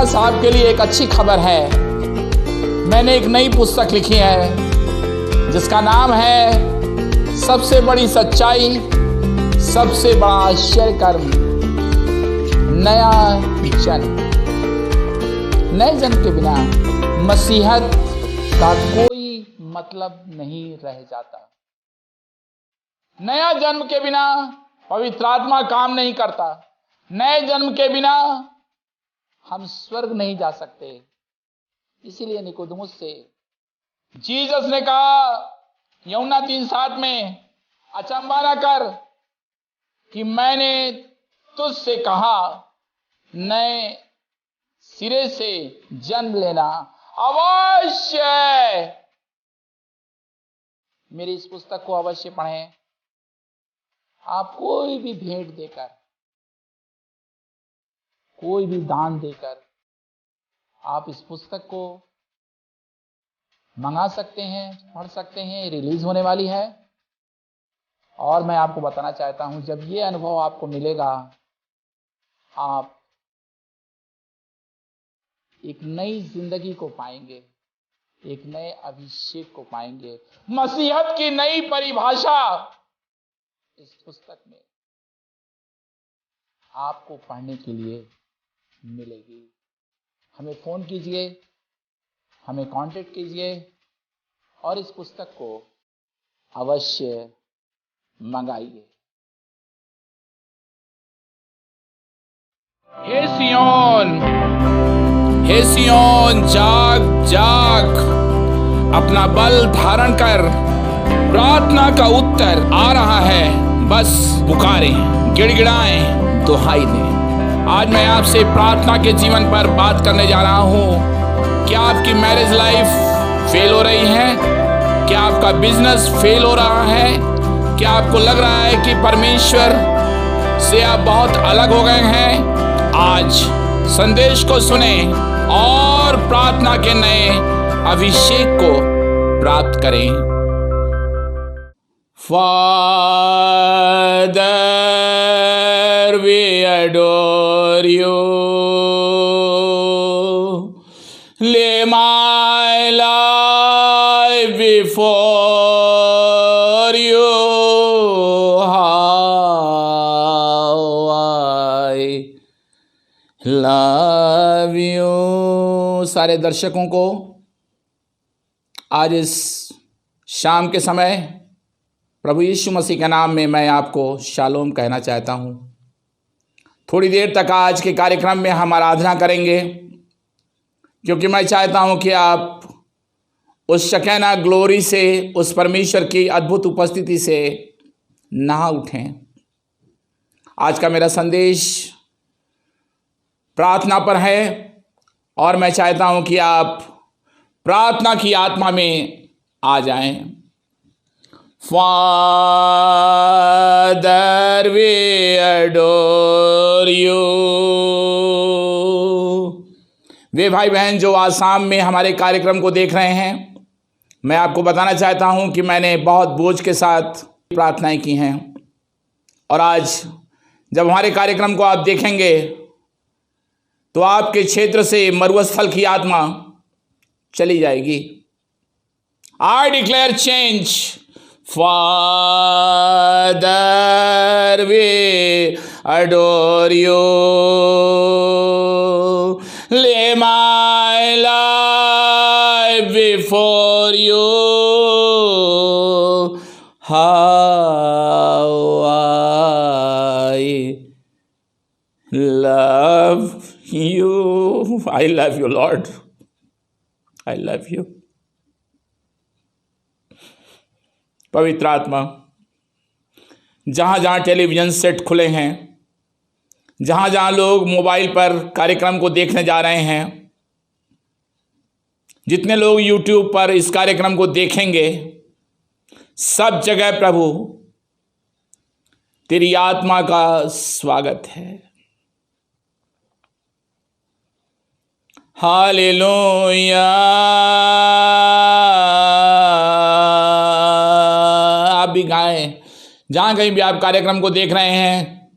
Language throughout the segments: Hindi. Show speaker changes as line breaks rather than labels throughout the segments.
पास आपके लिए एक अच्छी खबर है। मैंने एक नई पुस्तक लिखी है जिसका नाम है सबसे बड़ी सच्चाई, सबसे बड़ा आश्चर्य कर्म, नया जन्म। नए जन्म के बिना मसीहत का कोई मतलब नहीं रह जाता। नया जन्म के बिना पवित्र आत्मा काम नहीं करता। नए जन्म के बिना हम स्वर्ग नहीं जा सकते। इसीलिए निकोदेमुस से जीसस ने कहा, यूहन्ना 3:7 में, अचंभा न कर कि मैंने तुझसे कहा नए सिरे से जन्म लेना अवश्य। मेरी इस पुस्तक को अवश्य पढ़ें। आप कोई भी भेंट देकर, कोई भी दान देकर आप इस पुस्तक को मंगा सकते हैं, पढ़ सकते हैं। रिलीज होने वाली है। और मैं आपको बताना चाहता हूं, जब ये अनुभव आपको मिलेगा, आप एक नई जिंदगी को पाएंगे, एक नए अभिषेक को पाएंगे। मसीहत की नई परिभाषा इस पुस्तक में आपको पढ़ने के लिए मिलेगी। हमें फोन कीजिए, हमें कांटेक्ट कीजिए और इस पुस्तक को अवश्य मंगाइए। हे सियोन, हे सियोन, जाग जाग, अपना बल धारण कर। प्रार्थना का उत्तर आ रहा है। बस पुकारें, गिड़गिड़ाएं, दुहाई दें। आज मैं आपसे प्रार्थना के जीवन पर बात करने जा रहा हूं। क्या आपकी मैरिज लाइफ फेल हो रही है? क्या आपका बिजनेस फेल हो रहा है? क्या आपको लग रहा है कि परमेश्वर से आप बहुत अलग हो गए हैं? आज संदेश को सुने और प्रार्थना के नए अभिषेक को प्राप्त करें। Father, we adore you. Lay my life before you. How I love you. सारे दर्शकों को आज इस शाम के समय प्रभु यीशु मसीह के नाम में मैं आपको शालोम कहना चाहता हूँ। थोड़ी देर तक आज के कार्यक्रम में हम आराधना करेंगे, क्योंकि मैं चाहता हूँ कि आप उस शकीना ग्लोरी से, उस परमेश्वर की अद्भुत उपस्थिति से नहा उठें। आज का मेरा संदेश प्रार्थना पर है और मैं चाहता हूँ कि आप प्रार्थना की आत्मा में आ जाएं। Father, we adore you. वे भाई बहन जो आसाम में हमारे कार्यक्रम को देख रहे हैं, मैं आपको बताना चाहता हूं कि मैंने बहुत बोझ के साथ प्रार्थनाएं की हैं। और आज जब हमारे कार्यक्रम को आप देखेंगे तो आपके क्षेत्र से मरुस्थल की आत्मा चली जाएगी। I declare change. Father, we adore you. Lay my life before you. How I love you. I love you, Lord. I love you. पवित्र आत्मा, जहाँ जहाँ टेलीविज़न सेट खुले हैं, जहाँ जहाँ लोग मोबाइल पर कार्यक्रम को देखने जा रहे हैं, जितने लोग यूट्यूब पर इस कार्यक्रम को देखेंगे, सब जगह प्रभु तेरी आत्मा का स्वागत है। हालेलुया। आप भी गाएं। जहाँ कहीं भी आप कार्यक्रम को देख रहे हैं,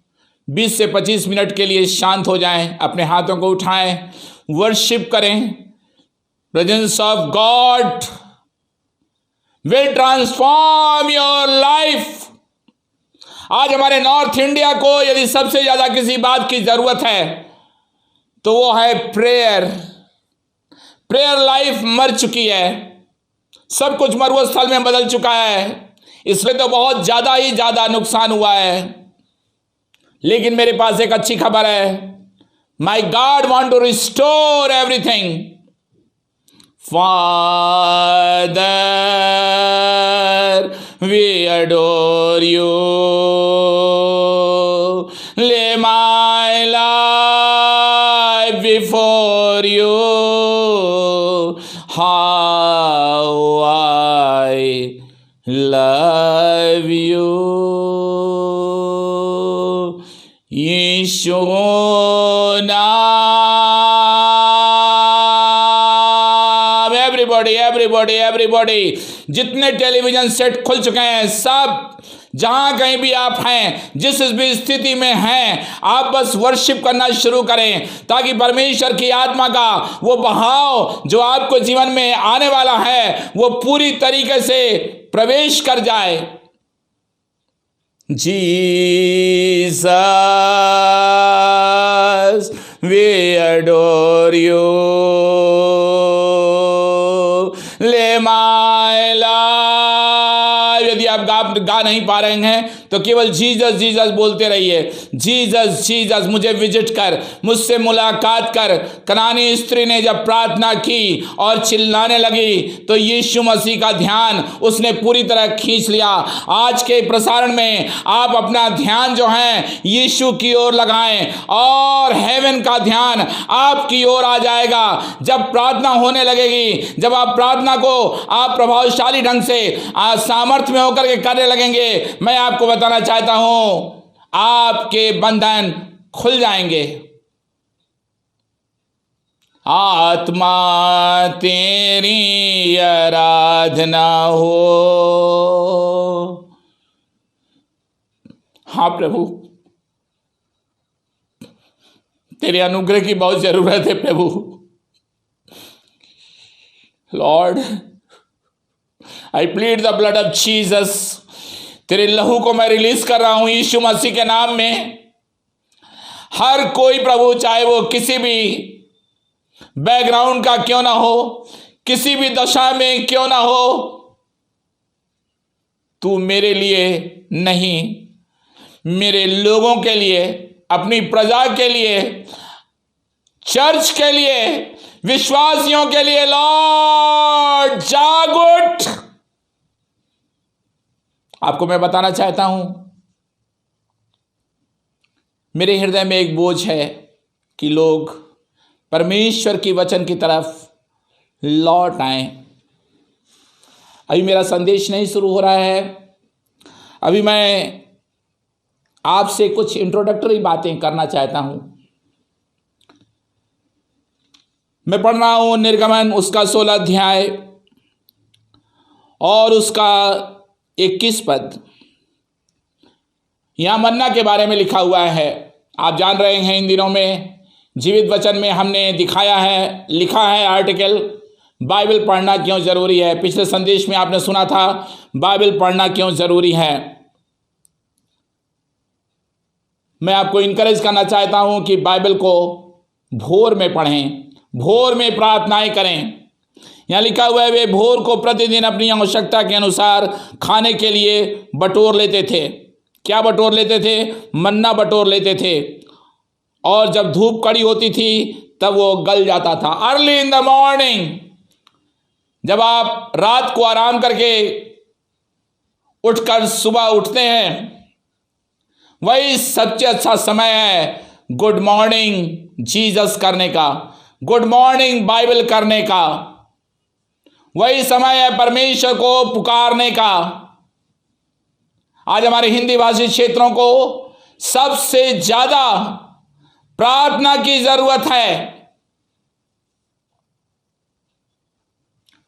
20 से 25 मिनट के लिए शांत हो जाएं, अपने हाथों को उठाएं वर्शिप करें। Presence of God will transform your life. आज हमारे नॉर्थ इंडिया को यदि सबसे ज्यादा किसी बात की जरूरत है तो वो है प्रेयर। प्रेयर लाइफ मर चुकी है, सब कुछ मरुस्थल में बदल चुका है, इसलिए तो बहुत ज्यादा ही ज्यादा नुकसान हुआ है। लेकिन मेरे पास एक अच्छी खबर है, my God want to restore everything. Father we adore you, lay my life before you, how I love you. Yeshu नाम, एवरीबॉडी एवरीबॉडी, जितने टेलीविजन सेट खुल चुके हैं, सब जहां कहीं भी आप हैं, जिस भी स्थिति में हैं, आप बस वर्शिप करना शुरू करें ताकि परमेश्वर की आत्मा का वो बहाव जो आपको जीवन में आने वाला है वो पूरी तरीके से प्रवेश कर जाए। जीसस वी अडोर यू, ले माय लाइफ। यदि आप गा नहीं पा रहे हैं तो केवल जीसस जीसस बोलते रहिए। जीसस जीसस, मुझे विजिट कर, मुझसे मुलाकात कर। कनानी स्त्री ने जब प्रार्थना की और चिल्लाने लगी तो यीशु मसीह का ध्यान उसने पूरी तरह खींच लिया। आज के प्रसारण में आप अपना ध्यान जो है यीशु की ओर लगाएं और हेवन का ध्यान आपकी ओर आ जाएगा। जब प्रार्थना होने लगेगी, जब आप प्रार्थना को आप प्रभावशाली ढंग से सामर्थ्य में होकर के करने लगेंगे, मैं आपको बताना चाहता हूं आपके बंधन खुल जाएंगे। आत्मा तेरी आराधना हो। हाँ प्रभु, तेरे अनुग्रह की बहुत जरूरत है प्रभु। Lord, I plead the blood of Jesus. तेरे लहू को मैं रिलीज कर रहा हूं यीशु मसीह के नाम में। हर कोई प्रभु, चाहे वो किसी भी बैकग्राउंड का क्यों ना हो, किसी भी दशा में क्यों ना हो, तू मेरे लिए नहीं, मेरे लोगों के लिए, अपनी प्रजा के लिए, चर्च के लिए, विश्वासियों के लिए, लॉर्ड जाग उठ। आपको मैं बताना चाहता हूं, मेरे हृदय में एक बोझ है कि लोग परमेश्वर की वचन की तरफ लौट आए। अभी मेरा संदेश नहीं शुरू हो रहा है, अभी मैं आपसे कुछ इंट्रोडक्टरी बातें करना चाहता हूं। मैं पढ़ रहा हूं निर्गमन उसका 16 अध्याय और उसका 21 पद। यहां मन्ना के बारे में लिखा हुआ है। आप जान रहे हैं इन दिनों में जीवित वचन में हमने दिखाया है, लिखा है आर्टिकल, बाइबल पढ़ना क्यों जरूरी है। पिछले संदेश में आपने सुना था बाइबल पढ़ना क्यों जरूरी है। मैं आपको इनकरेज करना चाहता हूं कि बाइबल को भोर में पढ़ें, भोर में प्रार्थनाएं करें। यहां लिखा हुआ है, वे भोर को प्रतिदिन अपनी आवश्यकता के अनुसार खाने के लिए बटोर लेते थे। क्या बटोर लेते थे? मन्ना बटोर लेते थे। और जब धूप कड़ी होती थी तब वो गल जाता था। अर्ली इन द मॉर्निंग, जब आप रात को आराम करके उठकर सुबह उठते हैं, वही सबसे अच्छा समय है गुड मॉर्निंग जीसस करने का, गुड मॉर्निंग बाइबल करने का। वही समय है परमेश्वर को पुकारने का। आज हमारे हिंदी भाषी क्षेत्रों को सबसे ज्यादा प्रार्थना की जरूरत है।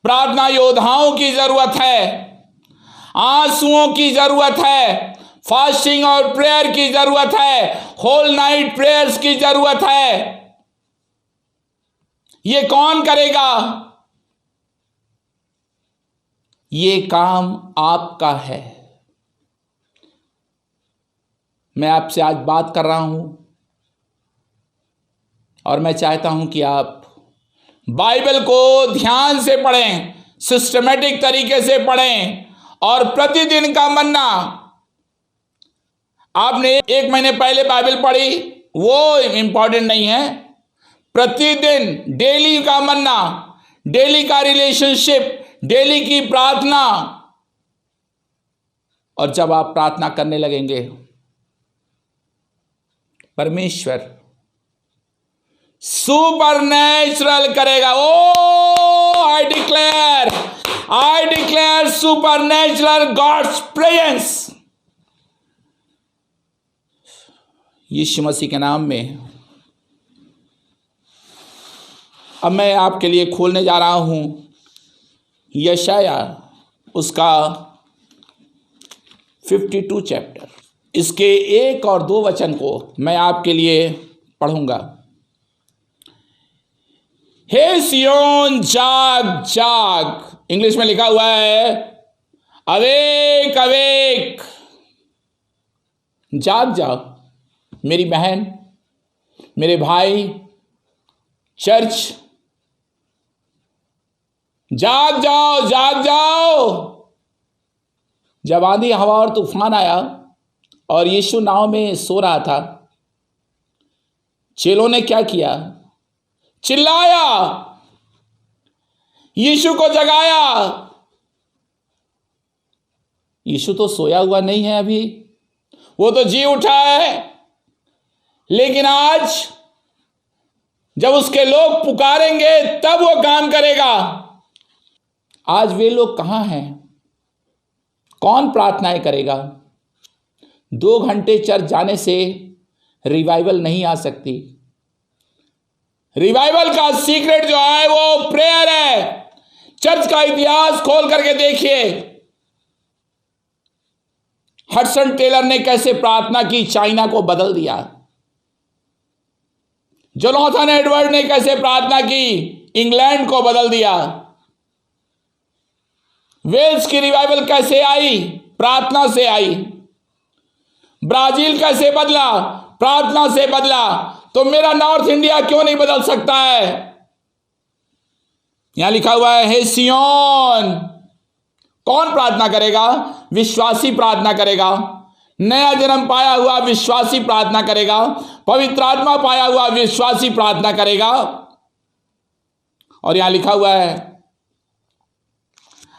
प्रार्थना योद्धाओं की जरूरत है, आंसुओं की जरूरत है, फास्टिंग और प्रेयर की जरूरत है, होल नाइट प्रेयर्स की जरूरत है। ये कौन करेगा? ये काम आपका है। मैं आपसे आज बात कर रहा हूं और मैं चाहता हूं कि आप बाइबल को ध्यान से पढ़ें, सिस्टमेटिक तरीके से पढ़ें और प्रतिदिन का मन्ना। आपने 1 महीने पहले बाइबल पढ़ी, वो इंपॉर्टेंट नहीं है। प्रतिदिन डेली का मन्ना, डेली का रिलेशनशिप, डेली की प्रार्थना। और जब आप प्रार्थना करने लगेंगे, परमेश्वर सुपरनैचुरल करेगा। Oh I declare supernatural God's presence. Yeshu Masih के नाम में अब मैं आपके लिए खोलने जा रहा हूं यशाया उसका 52 चैप्टर। इसके 1 और 2 वचन को मैं आपके लिए पढ़ूंगा। हे सियोन जाग जाग, इंग्लिश में लिखा हुआ है अवेक अवेक। जाग जाओ मेरी बहन, मेरे भाई, चर्च, जाग जाओ जाग जाओ। जब आंधी हवा और तूफान आया और यीशु नाव में सो रहा था, चेलों ने क्या किया? चिल्लाया, यीशु को जगाया। यीशु तो सोया हुआ नहीं है अभी, वो तो जी उठा है। लेकिन आज जब उसके लोग पुकारेंगे तब वो काम करेगा। आज वे लोग कहां हैं? कौन प्रार्थनाएं करेगा? 2 घंटे चर्च जाने से रिवाइवल नहीं आ सकती। रिवाइवल का सीक्रेट जो है वो प्रेयर है। चर्च का इतिहास खोल करके देखिए, हडसन टेलर ने कैसे प्रार्थना की, चाइना को बदल दिया। जोनाथन एडवर्ड ने कैसे प्रार्थना की, इंग्लैंड को बदल दिया। वेल्स की रिवाइवल कैसे आई? प्रार्थना से आई। ब्राजील कैसे बदला? प्रार्थना से बदला। तो मेरा नॉर्थ इंडिया क्यों नहीं बदल सकता है? यहां लिखा हुआ है हे सियोन। कौन प्रार्थना करेगा? विश्वासी प्रार्थना करेगा। नया जन्म पाया हुआ विश्वासी प्रार्थना करेगा। पवित्र आत्मा पाया हुआ विश्वासी प्रार्थना करेगा। और यहां लिखा हुआ है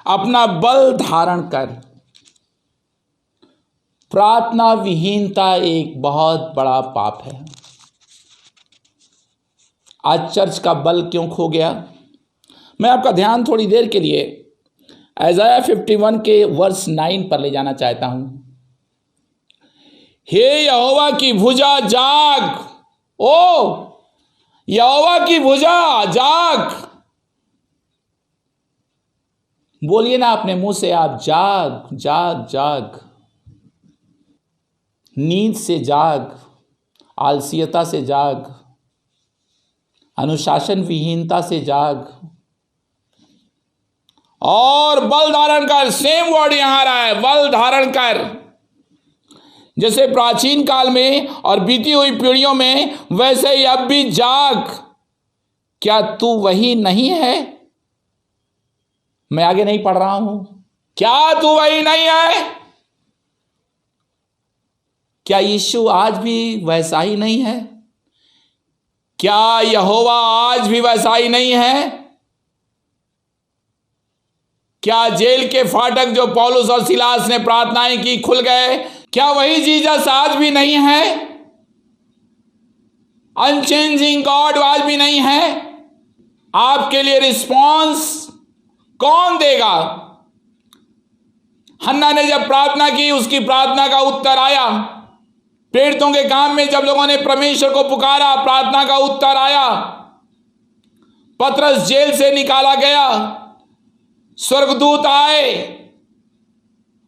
अपना बल धारण कर। प्रार्थना विहीनता एक बहुत बड़ा पाप है। आज चर्च का बल क्यों खो गया? मैं आपका ध्यान थोड़ी देर के लिए यशायाह 51 के वर्स 9 पर ले जाना चाहता हूं। हे यहोवा की भुजा जाग, ओ यहोवा की भुजा जाग। बोलिए ना अपने मुंह से आप, जाग जाग जाग। नींद से जाग, आलसियता से जाग, अनुशासन विहीनता से जाग और बल धारण कर। सेम वर्ड यहां आ रहा है, बल धारण कर। जैसे प्राचीन काल में और बीती हुई पीढ़ियों में, वैसे ही अब भी जाग। क्या तू वही नहीं है? मैं आगे नहीं पढ़ रहा हूं। क्या तू वही नहीं है? क्या यीशु आज भी वैसा ही नहीं है? क्या यहोवा आज भी वैसा ही नहीं है? क्या जेल के फाटक जो पौलुस और सिलास ने प्रार्थनाएं की खुल गए? क्या वही जीसस आज भी नहीं है? अनचेंजिंग गॉड आज भी नहीं है? आपके लिए रिस्पॉन्स कौन देगा? हन्ना ने जब प्रार्थना की, उसकी प्रार्थना का उत्तर आया। पीड़ितों के काम में जब लोगों ने परमेश्वर को पुकारा, प्रार्थना का उत्तर आया। पतरस जेल से निकाला गया, स्वर्गदूत आए।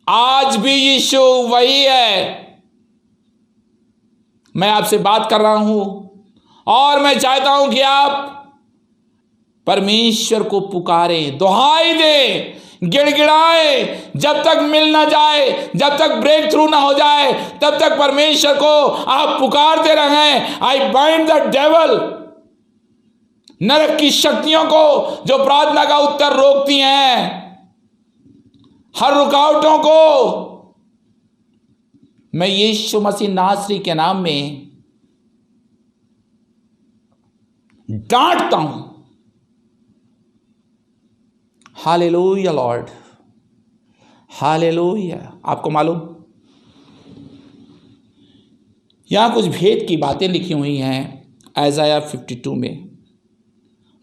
आज भी यीशु वही है। मैं आपसे बात कर रहा हूं और मैं चाहता हूं कि आप परमेश्वर को पुकारे, दुहाई दे, गिड़गिड़ाए, जब तक मिल ना जाए, जब तक ब्रेक थ्रू ना हो जाए, तब तक परमेश्वर को आप पुकारते रहें। आई बाइंड द डेविल, नरक की शक्तियों को जो प्रार्थना का उत्तर रोकती हैं, हर रुकावटों को मैं यीशु मसीह नासरी के नाम में डांटता हूं। Hallelujah Lord, hallelujah. आपको मालूम, यहां कुछ भेद की बातें लिखी हुई हैं ऐसाया 52 में।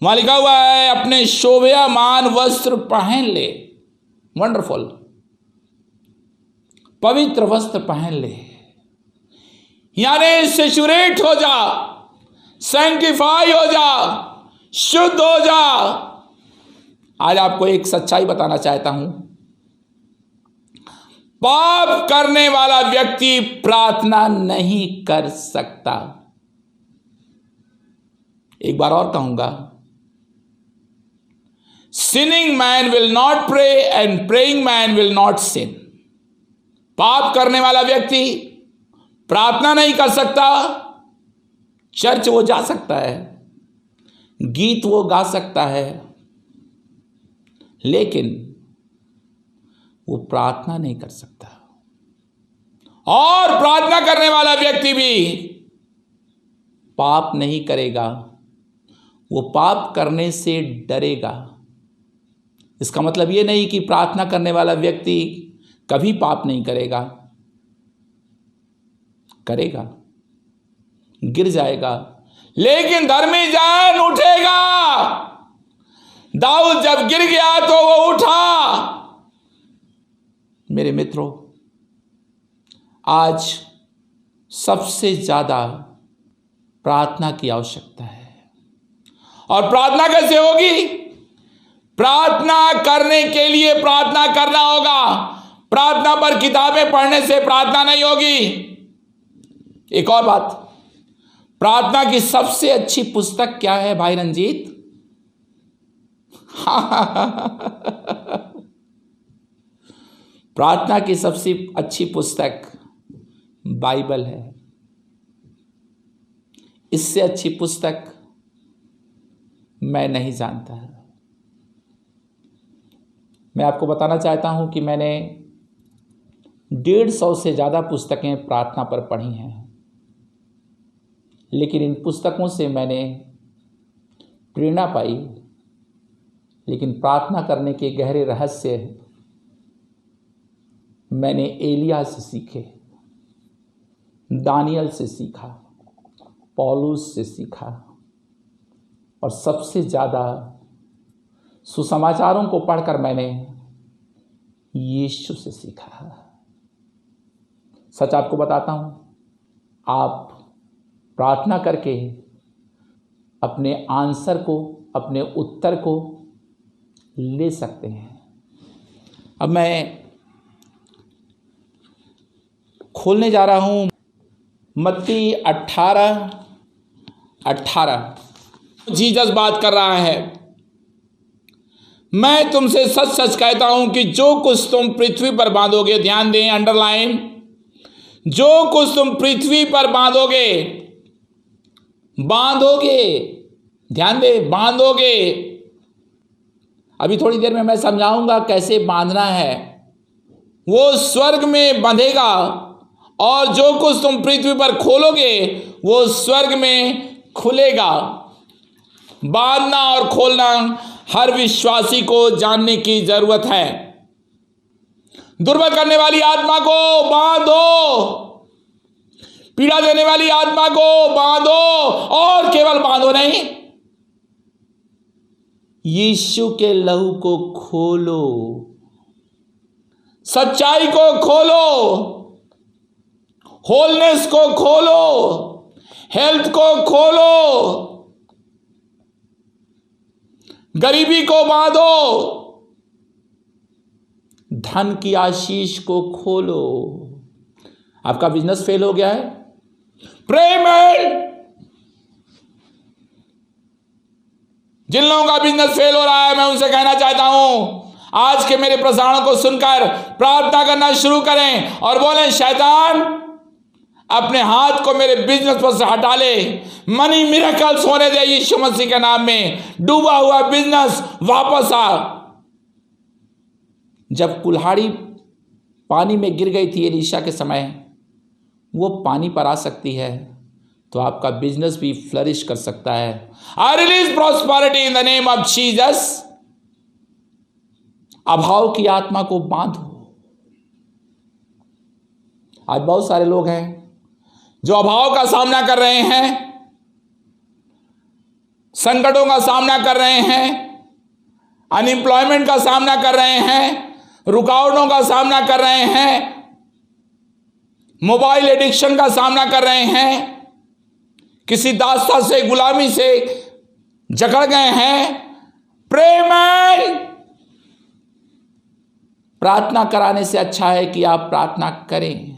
वहां लिखा हुआ है, अपने शोभायमान वस्त्र पहन ले। वंडरफुल, पवित्र वस्त्र पहन ले, यानी सेचुरेट हो जा, सैंक्टिफाई हो जा, शुद्ध हो जा। आज आपको एक सच्चाई बताना चाहता हूं, पाप करने वाला व्यक्ति प्रार्थना नहीं कर सकता। एक बार और कहूंगा, sinning man will not pray and praying man will not sin. पाप करने वाला व्यक्ति प्रार्थना नहीं कर सकता। चर्च वो जा सकता है, गीत वो गा सकता है, लेकिन वो प्रार्थना नहीं कर सकता। और प्रार्थना करने वाला व्यक्ति भी पाप नहीं करेगा, वो पाप करने से डरेगा। इसका मतलब ये नहीं कि प्रार्थना करने वाला व्यक्ति कभी पाप नहीं करेगा, करेगा, गिर जाएगा, लेकिन धर्मी जान उठेगा। दाऊद जब गिर गया तो वो उठा। मेरे मित्रों, आज सबसे ज्यादा प्रार्थना की आवश्यकता है। और प्रार्थना कैसे होगी? प्रार्थना करने के लिए प्रार्थना करना होगा। प्रार्थना पर किताबें पढ़ने से प्रार्थना नहीं होगी। एक और बात, प्रार्थना की सबसे अच्छी पुस्तक क्या है भाई रंजीत? प्रार्थना की सबसे अच्छी पुस्तक बाइबल है। इससे अच्छी पुस्तक मैं नहीं जानता। मैं आपको बताना चाहता हूं कि मैंने 150 से ज़्यादा पुस्तकें प्रार्थना पर पढ़ी हैं, लेकिन इन पुस्तकों से मैंने प्रेरणा पाई, लेकिन प्रार्थना करने के गहरे रहस्य मैंने एलिया से सीखे, दानियल से सीखा, पौलुस से सीखा, और सबसे ज़्यादा सुसमाचारों को पढ़कर मैंने यीशु से सीखा। सच आपको बताता हूं, आप प्रार्थना करके अपने आंसर को, अपने उत्तर को ले सकते हैं। अब मैं खोलने जा रहा हूं मत्ती 18:18। जीसस बात कर रहा है, मैं तुमसे सच सच कहता हूं कि जो कुछ तुम पृथ्वी पर बांधोगे, ध्यान दें, अंडरलाइन, जो कुछ तुम पृथ्वी पर बांधोगे, ध्यान दें, बांधोगे। अभी थोड़ी देर में मैं समझाऊंगा कैसे बांधना है। वो स्वर्ग में बंधेगा, और जो कुछ तुम पृथ्वी पर खोलोगे वो स्वर्ग में खुलेगा। बांधना और खोलना हर विश्वासी को जानने की जरूरत है। दुर्बल करने वाली आत्मा को बांधो, पीड़ा देने वाली आत्मा को बांधो, और केवल बांधो नहीं, यीशु के लहू को खोलो, सच्चाई को खोलो, होलनेस को खोलो, हेल्थ को खोलो, गरीबी को बांधो, धन की आशीष को खोलो। आपका बिजनेस फेल हो गया है, प्रे मैन, जिन लोगों का बिजनेस फेल हो रहा है, मैं उनसे कहना चाहता हूं आज के मेरे प्रसारण को सुनकर प्रार्थना करना शुरू करें और बोलें, शैतान अपने हाथ को मेरे बिजनेस पर से हटा ले, मनी मिरेकल्स होने दे यीशु मसीह के नाम में। डूबा हुआ बिजनेस वापस आ। जब कुल्हाड़ी पानी में गिर गई थी एलीशा के समय, वो पानी पर आ सकती है तो आपका बिजनेस भी फ्लरिश कर सकता है। I release prosperity in the name of Jesus. अभाव की आत्मा को बांधो। आज बहुत सारे लोग हैं जो अभाव का सामना कर रहे हैं, संकटों का सामना कर रहे हैं, अनएम्प्लॉयमेंट का सामना कर रहे हैं, रुकावटों का सामना कर रहे हैं, मोबाइल एडिक्शन का सामना कर रहे हैं, किसी दास्ता से, गुलामी से जकड़ गए हैं। प्रेम प्रार्थना कराने से अच्छा है कि आप प्रार्थना करें,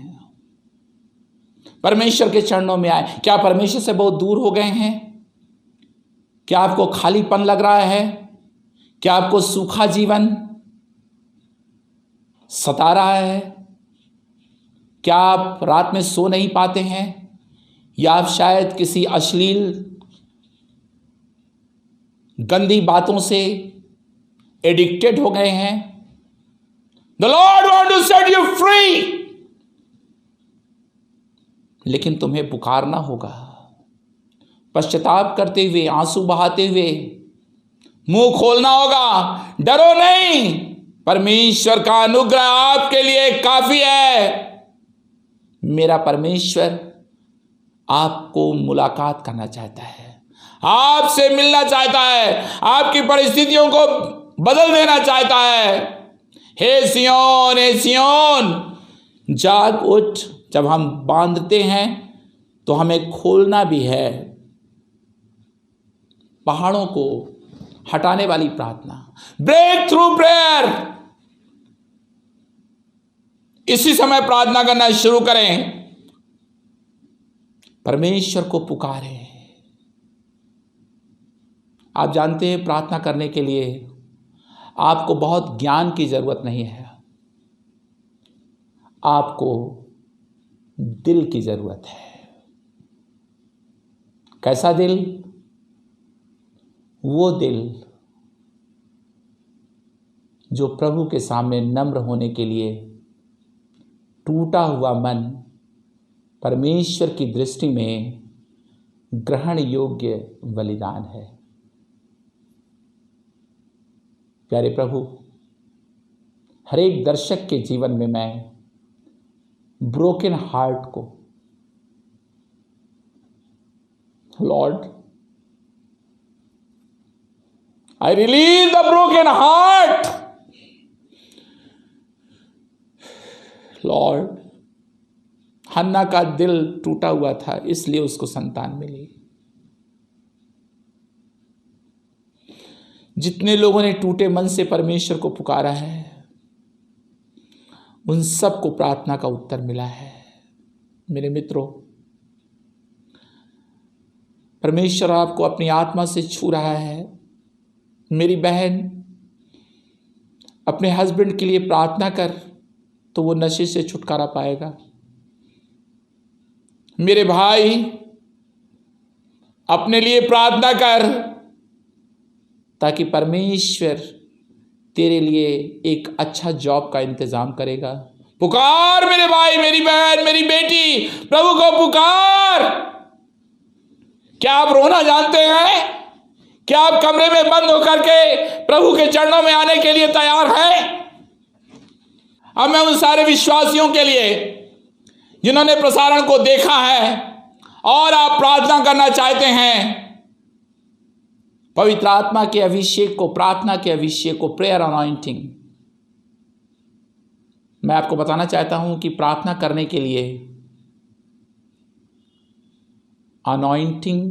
परमेश्वर के चरणों में आए। क्या परमेश्वर से बहुत दूर हो गए हैं? क्या आपको खालीपन लग रहा है? क्या आपको सूखा जीवन सता रहा है? क्या आप रात में सो नहीं पाते हैं? या आप शायद किसी अश्लील गंदी बातों से एडिक्टेड हो गए हैं? The Lord wants to set you free। लेकिन तुम्हें पुकारना होगा, पश्चाताप करते हुए, आंसू बहाते हुए मुंह खोलना होगा। डरो नहीं, परमेश्वर का अनुग्रह आपके लिए काफी है। मेरा परमेश्वर आपको मुलाकात करना चाहता है, आपसे मिलना चाहता है, आपकी परिस्थितियों को बदल देना चाहता है। हे सियोन, हे सियोन, जाग उठ। जब हम बांधते हैं तो हमें खोलना भी है। पहाड़ों को हटाने वाली प्रार्थना, ब्रेक थ्रू प्रेयर। इसी समय प्रार्थना करना शुरू करें, परमेश्वर को पुकारें। आप जानते हैं, प्रार्थना करने के लिए आपको बहुत ज्ञान की जरूरत नहीं है, आपको दिल की जरूरत है। कैसा दिल? वो दिल जो प्रभु के सामने नम्र होने के लिए टूटा हुआ मन परमेश्वर की दृष्टि में ग्रहण योग्य बलिदान है। प्यारे प्रभु, हर एक दर्शक के जीवन में मैं ब्रोकन हार्ट को, lord, I release the broken heart. Lord, Hannah का दिल टूटा हुआ था, इसलिए उसको संतान मिली। जितने लोगों ने टूटे मन से परमेश्वर को पुकारा है, उन सबको प्रार्थना का उत्तर मिला है। मेरे मित्रों, परमेश्वर आपको अपनी आत्मा से छू रहा है। मेरी बहन, अपने हस्बैंड के लिए प्रार्थना कर तो वो नशे से छुटकारा पाएगा। मेरे भाई, अपने लिए प्रार्थना कर ताकि परमेश्वर तेरे लिए एक अच्छा जॉब का इंतजाम करेगा। पुकार मेरे भाई, मेरी बहन, मेरी बेटी, प्रभु को पुकार। क्या आप रोना जानते हैं? क्या आप कमरे में बंद होकर के प्रभु के चरणों में आने के लिए तैयार हैं? अब मैं उन सारे विश्वासियों के लिए जिन्होंने प्रसारण को देखा है और आप प्रार्थना करना चाहते हैं, पवित्र आत्मा के अभिषेक को, प्रार्थना के अभिषेक को, प्रेयर अनॉइंटिंग, मैं आपको बताना चाहता हूं कि प्रार्थना करने के लिए अनॉइंटिंग,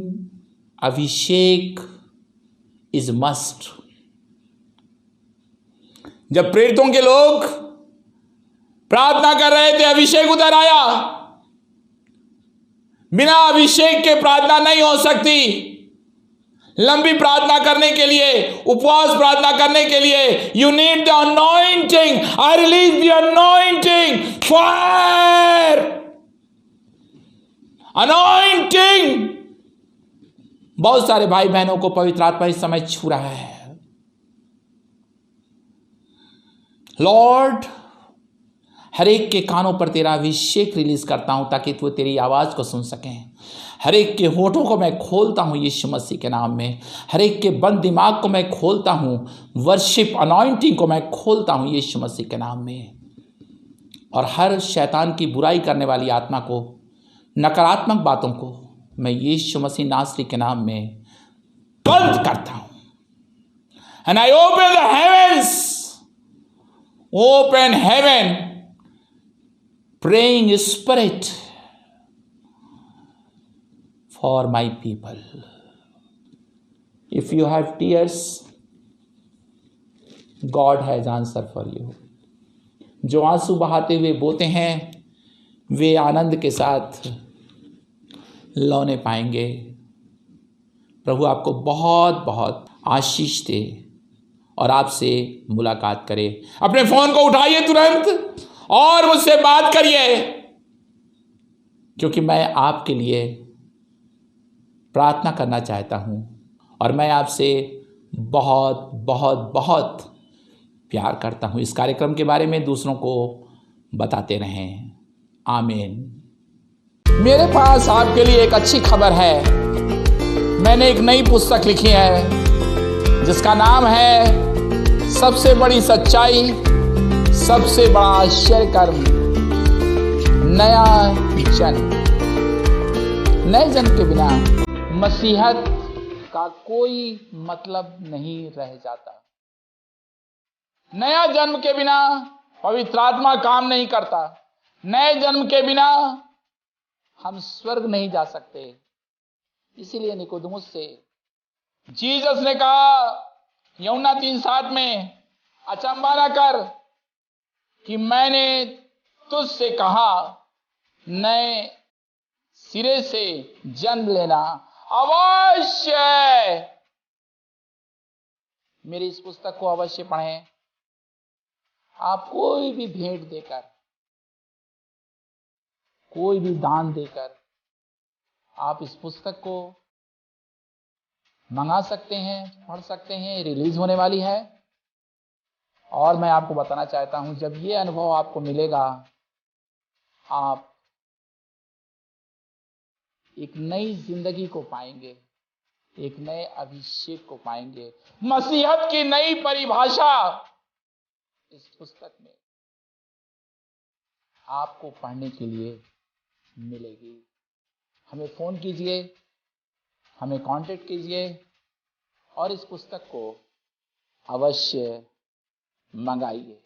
अभिषेक इज मस्ट। जब प्रेरितों के लोग प्रार्थना कर रहे थे, अभिषेक उतर आया। बिना अभिषेक के प्रार्थना नहीं हो सकती। लंबी प्रार्थना करने के लिए, उपवास प्रार्थना करने के लिए you need the anointing. I release the anointing, fire, anointing. बहुत सारे भाई बहनों को पवित्र आत्मा इस समय छू रहा है। लॉर्ड, हर एक के कानों पर तेरा अभिषेक रिलीज करता हूं ताकि वो तेरी आवाज को सुन सकें। हर एक के होठों को मैं खोलता हूं यीशु मसीह के नाम में। हर एक के बंद दिमाग को मैं खोलता हूं, वर्शिप अनॉइंटिंग को मैं खोलता हूं यीशु मसीह के नाम में। और हर शैतान की बुराई करने वाली आत्मा को, नकारात्मक बातों को मैं यीशु मसीह नासरी के नाम में बंद करता हूं। And I open the heavens, open heaven, praying spirit for my people. If you have tears, God has answer for you. जो आंसू बहाते हुए बोते हैं वे आनंद के साथ लौने पाएंगे। प्रभु आपको बहुत बहुत आशीष दे और आपसे मुलाकात करे। अपने फोन को उठाइए तुरंत और मुझसे बात करिए, क्योंकि मैं आपके लिए प्रार्थना करना चाहता हूं और मैं आपसे बहुत बहुत बहुत प्यार करता हूं। इस कार्यक्रम के बारे में दूसरों को बताते रहें। आमीन। मेरे पास आपके लिए एक अच्छी खबर है। मैंने एक नई पुस्तक लिखी है जिसका नाम है सबसे बड़ी सच्चाई, सबसे बड़ा आश्चर्य कर्म, नया जन्म। नए जन्म के बिना मसीहत का कोई मतलब नहीं रह जाता। नया जन्म के बिना पवित्र आत्मा काम नहीं करता। नए जन्म के बिना हम स्वर्ग नहीं जा सकते। इसीलिए निकोदेमुस से जीसस ने कहा, यूहन्ना 3:7 में, अचंभा न कर कि मैंने तुझसे कहा नए सिरे से जन्म लेना अवश्य। मेरी इस पुस्तक को अवश्य पढ़ें। आप कोई भी भेंट देकर, कोई भी दान देकर आप इस पुस्तक को मंगा सकते हैं, पढ़ सकते हैं। रिलीज होने वाली है। और मैं आपको बताना चाहता हूं, जब ये अनुभव आपको मिलेगा, आप एक नई जिंदगी को पाएंगे, एक नए अभिषेक को पाएंगे। मसीहत की नई परिभाषा इस पुस्तक में आपको पढ़ने के लिए मिलेगी। हमें फोन कीजिए, हमें कांटेक्ट कीजिए और इस पुस्तक को अवश्य मंगाइए।